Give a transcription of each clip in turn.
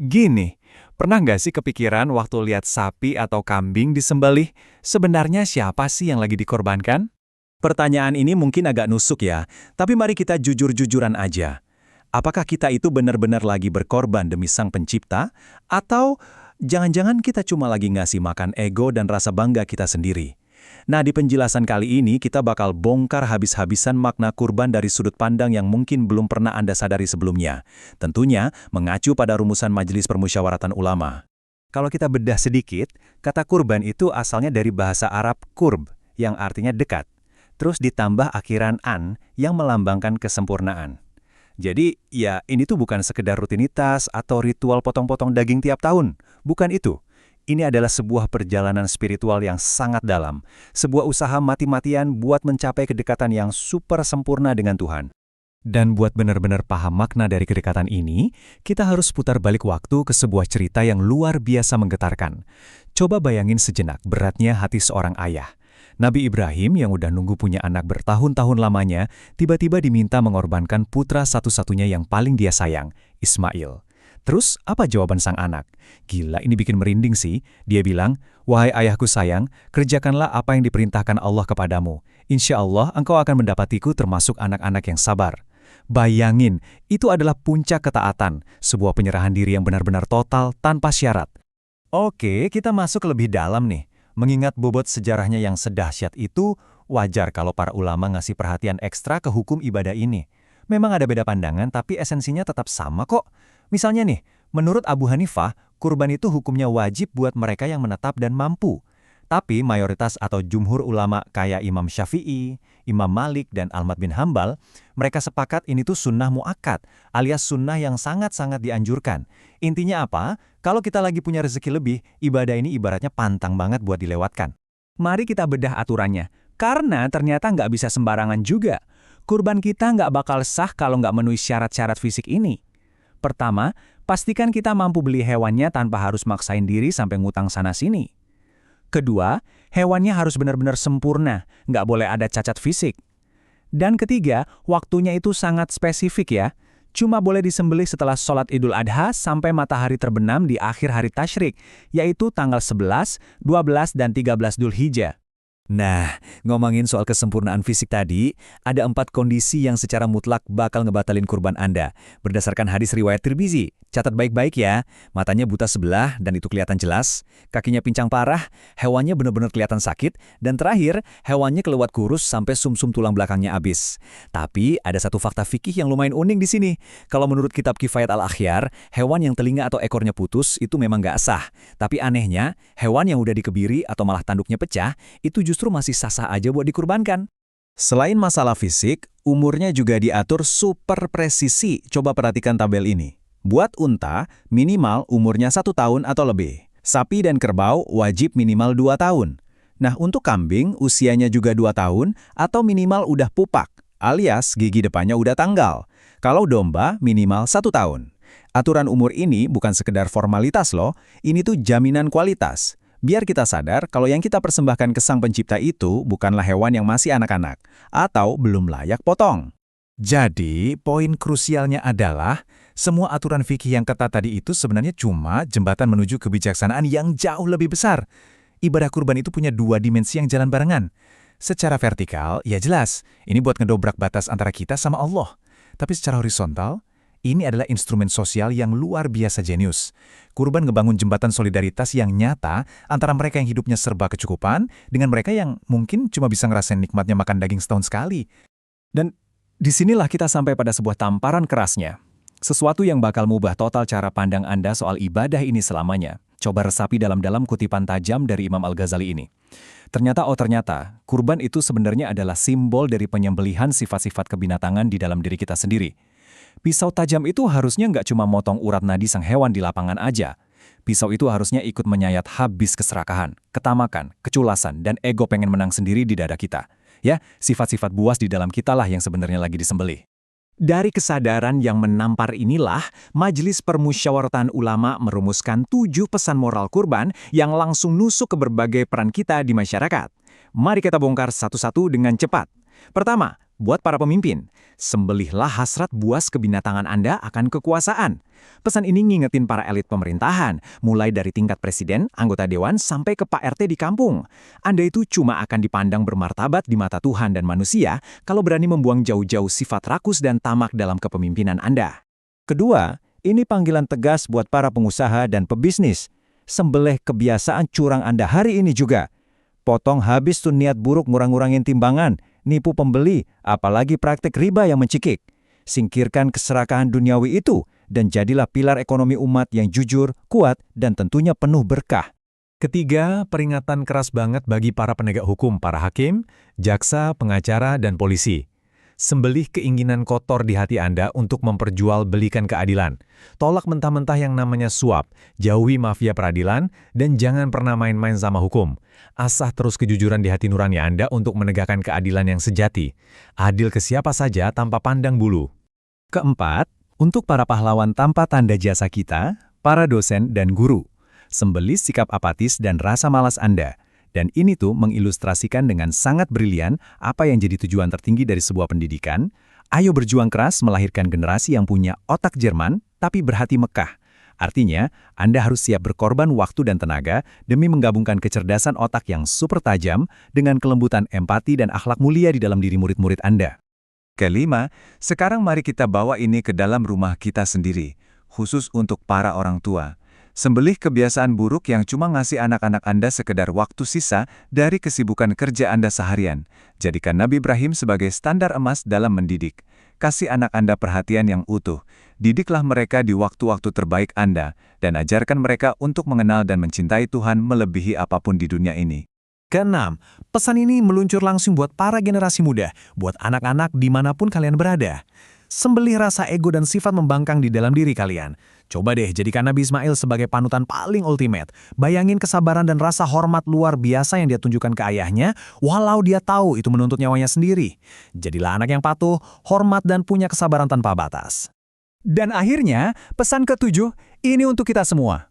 Gini, pernah nggak sih kepikiran waktu lihat sapi atau kambing disembelih, sebenarnya siapa sih yang lagi dikorbankan? Pertanyaan ini mungkin agak nusuk ya, tapi mari kita jujur-jujuran aja. Apakah kita itu benar-benar lagi berkorban demi Sang Pencipta? Atau jangan-jangan kita cuma lagi ngasih makan ego dan rasa bangga kita sendiri? Nah, di penjelasan kali ini kita bakal bongkar habis-habisan makna kurban dari sudut pandang yang mungkin belum pernah Anda sadari sebelumnya. Tentunya mengacu pada rumusan Majelis Permusyawaratan Ulama. Kalau kita bedah sedikit, kata kurban itu asalnya dari bahasa Arab kurb, yang artinya dekat. Terus ditambah akhiran an yang melambangkan kesempurnaan. Jadi, ya ini tuh bukan sekedar rutinitas atau ritual potong-potong daging tiap tahun. Bukan itu. Ini adalah sebuah perjalanan spiritual yang sangat dalam. Sebuah usaha mati-matian buat mencapai kedekatan yang super sempurna dengan Tuhan. Dan buat benar-benar paham makna dari kedekatan ini, kita harus putar balik waktu ke sebuah cerita yang luar biasa menggetarkan. Coba bayangin sejenak beratnya hati seorang ayah. Nabi Ibrahim yang udah nunggu punya anak bertahun-tahun lamanya, tiba-tiba diminta mengorbankan putra satu-satunya yang paling dia sayang, Ismail. Terus, apa jawaban sang anak? Gila, ini bikin merinding sih. Dia bilang, "Wahai ayahku sayang, kerjakanlah apa yang diperintahkan Allah kepadamu. Insya Allah, engkau akan mendapatiku termasuk anak-anak yang sabar." Bayangin, itu adalah puncak ketaatan, sebuah penyerahan diri yang benar-benar total tanpa syarat. Oke, kita masuk lebih dalam nih. Mengingat bobot sejarahnya yang sedahsyat itu, wajar kalau para ulama ngasih perhatian ekstra ke hukum ibadah ini. Memang ada beda pandangan, tapi esensinya tetap sama kok. Misalnya nih, menurut Abu Hanifah, kurban itu hukumnya wajib buat mereka yang menetap dan mampu. Tapi mayoritas atau jumhur ulama kayak Imam Syafi'i, Imam Malik, dan Ahmad bin Hambal, mereka sepakat ini tuh sunnah mu'akkad, alias sunnah yang sangat-sangat dianjurkan. Intinya apa? Kalau kita lagi punya rezeki lebih, ibadah ini ibaratnya pantang banget buat dilewatkan. Mari kita bedah aturannya, karena ternyata nggak bisa sembarangan juga. Kurban kita nggak bakal sah kalau nggak memenuhi syarat-syarat fisik ini. Pertama, pastikan kita mampu beli hewannya tanpa harus maksain diri sampai ngutang sana-sini. Kedua, hewannya harus benar-benar sempurna, nggak boleh ada cacat fisik. Dan ketiga, waktunya itu sangat spesifik ya. Cuma boleh disembelih setelah sholat Idul Adha sampai matahari terbenam di akhir hari tasyrik, yaitu tanggal 11, 12, dan 13 Dzulhijjah. Nah, ngomongin soal kesempurnaan fisik tadi, ada 4 kondisi yang secara mutlak bakal ngebatalin kurban Anda. Berdasarkan hadis riwayat Tirmizi, catat baik-baik ya, matanya buta sebelah dan itu kelihatan jelas, kakinya pincang parah, hewannya benar-benar kelihatan sakit, dan terakhir, hewannya kelewat kurus sampai sumsum tulang belakangnya habis. Tapi ada satu fakta fikih yang lumayan unik di sini. Kalau menurut kitab Kifayat Al-Akhyar, hewan yang telinga atau ekornya putus itu memang nggak sah. Tapi anehnya, hewan yang udah dikebiri atau malah tanduknya pecah, itu justru masih sah-sah aja buat dikurbankan. Selain masalah fisik, umurnya juga diatur super presisi. Coba perhatikan tabel ini. Buat unta, minimal umurnya 1 tahun atau lebih. Sapi dan kerbau wajib minimal 2 tahun. Nah, untuk kambing, usianya juga 2 tahun atau minimal udah pupak, alias gigi depannya udah tanggal. Kalau domba, minimal 1 tahun. Aturan umur ini bukan sekedar formalitas loh, ini tuh jaminan kualitas. Biar kita sadar kalau yang kita persembahkan ke Sang Pencipta itu bukanlah hewan yang masih anak-anak atau belum layak potong. Jadi, poin krusialnya adalah semua aturan fikih yang ketat tadi itu sebenarnya cuma jembatan menuju kebijaksanaan yang jauh lebih besar. Ibadah kurban itu punya 2 dimensi yang jalan barengan. Secara vertikal, ya jelas, ini buat ngedobrak batas antara kita sama Allah. Tapi secara horizontal, ini adalah instrumen sosial yang luar biasa jenius. Kurban ngebangun jembatan solidaritas yang nyata antara mereka yang hidupnya serba kecukupan dengan mereka yang mungkin cuma bisa ngerasain nikmatnya makan daging setahun sekali. Dan disinilah kita sampai pada sebuah tamparan kerasnya. Sesuatu yang bakal mengubah total cara pandang Anda soal ibadah ini selamanya. Coba resapi dalam-dalam kutipan tajam dari Imam Al-Ghazali ini. Ternyata, kurban itu sebenarnya adalah simbol dari penyembelihan sifat-sifat kebinatangan di dalam diri kita sendiri. Pisau tajam itu harusnya nggak cuma motong urat nadi sang hewan di lapangan aja. Pisau itu harusnya ikut menyayat habis keserakahan, ketamakan, keculasan, dan ego pengen menang sendiri di dada kita. Ya, sifat-sifat buas di dalam kita lah yang sebenarnya lagi disembelih. Dari kesadaran yang menampar inilah, Majelis Permusyawaratan Ulama merumuskan 7 pesan moral kurban yang langsung nusuk ke berbagai peran kita di masyarakat. Mari kita bongkar satu-satu dengan cepat. Pertama, Buat para pemimpin, sembelihlah hasrat buas kebinatangan Anda akan kekuasaan. Pesan ini ngingetin para elit pemerintahan, mulai dari tingkat presiden, anggota dewan, sampai ke Pak RT di kampung. Anda itu cuma akan dipandang bermartabat di mata Tuhan dan manusia kalau berani membuang jauh-jauh sifat rakus dan tamak dalam kepemimpinan Anda. Kedua, ini panggilan tegas buat para pengusaha dan pebisnis. Sembelih kebiasaan curang Anda hari ini juga. Potong habis tuh niat buruk ngurang-ngurangin timbangan, nipu pembeli, apalagi praktek riba yang mencikik. Singkirkan keserakahan duniawi itu, dan jadilah pilar ekonomi umat yang jujur, kuat, dan tentunya penuh berkah. Ketiga, peringatan keras banget bagi para penegak hukum, para hakim, jaksa, pengacara, dan polisi. Sembelih keinginan kotor di hati Anda untuk memperjualbelikan keadilan. Tolak mentah-mentah yang namanya suap, jauhi mafia peradilan, dan jangan pernah main-main sama hukum. Asah terus kejujuran di hati nurani Anda untuk menegakkan keadilan yang sejati. Adil ke siapa saja tanpa pandang bulu. Keempat, untuk para pahlawan tanpa tanda jasa kita, para dosen dan guru. Sembelih sikap apatis dan rasa malas Anda. Dan ini tuh mengilustrasikan dengan sangat brilian apa yang jadi tujuan tertinggi dari sebuah pendidikan. Ayo berjuang keras melahirkan generasi yang punya otak Jerman, tapi berhati Mekah. Artinya, Anda harus siap berkorban waktu dan tenaga demi menggabungkan kecerdasan otak yang super tajam dengan kelembutan empati dan akhlak mulia di dalam diri murid-murid Anda. Kelima, sekarang mari kita bawa ini ke dalam rumah kita sendiri, khusus untuk para orang tua. Sembelih kebiasaan buruk yang cuma ngasih anak-anak Anda sekedar waktu sisa dari kesibukan kerja Anda seharian. Jadikan Nabi Ibrahim sebagai standar emas dalam mendidik. Kasih anak Anda perhatian yang utuh. Didiklah mereka di waktu-waktu terbaik Anda, dan ajarkan mereka untuk mengenal dan mencintai Tuhan melebihi apapun di dunia ini. Keenam, pesan ini meluncur langsung buat para generasi muda, buat anak-anak dimanapun kalian berada. Sembelih rasa ego dan sifat membangkang di dalam diri kalian. Coba deh jadikan Nabi Ismail sebagai panutan paling ultimate. Bayangin kesabaran dan rasa hormat luar biasa yang dia tunjukkan ke ayahnya, walau dia tahu itu menuntut nyawanya sendiri. Jadilah anak yang patuh, hormat dan punya kesabaran tanpa batas. Dan akhirnya, pesan ketujuh, ini untuk kita semua.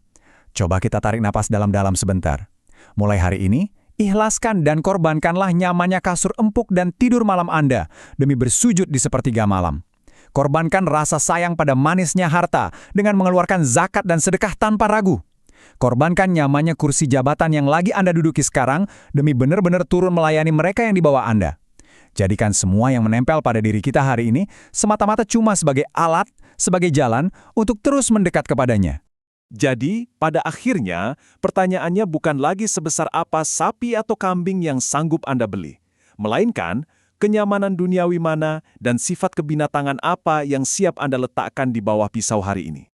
Coba kita tarik napas dalam-dalam sebentar. Mulai hari ini, ikhlaskan dan korbankanlah nyamannya kasur empuk dan tidur malam Anda demi bersujud di sepertiga malam. Korbankan rasa sayang pada manisnya harta dengan mengeluarkan zakat dan sedekah tanpa ragu. Korbankan nyamannya kursi jabatan yang lagi Anda duduki sekarang demi benar-benar turun melayani mereka yang di bawah Anda. Jadikan semua yang menempel pada diri kita hari ini semata-mata cuma sebagai alat, sebagai jalan untuk terus mendekat kepadanya. Jadi, pada akhirnya, pertanyaannya bukan lagi sebesar apa sapi atau kambing yang sanggup Anda beli, melainkan kenyamanan duniawi mana dan sifat kebinatangan apa yang siap Anda letakkan di bawah pisau hari ini.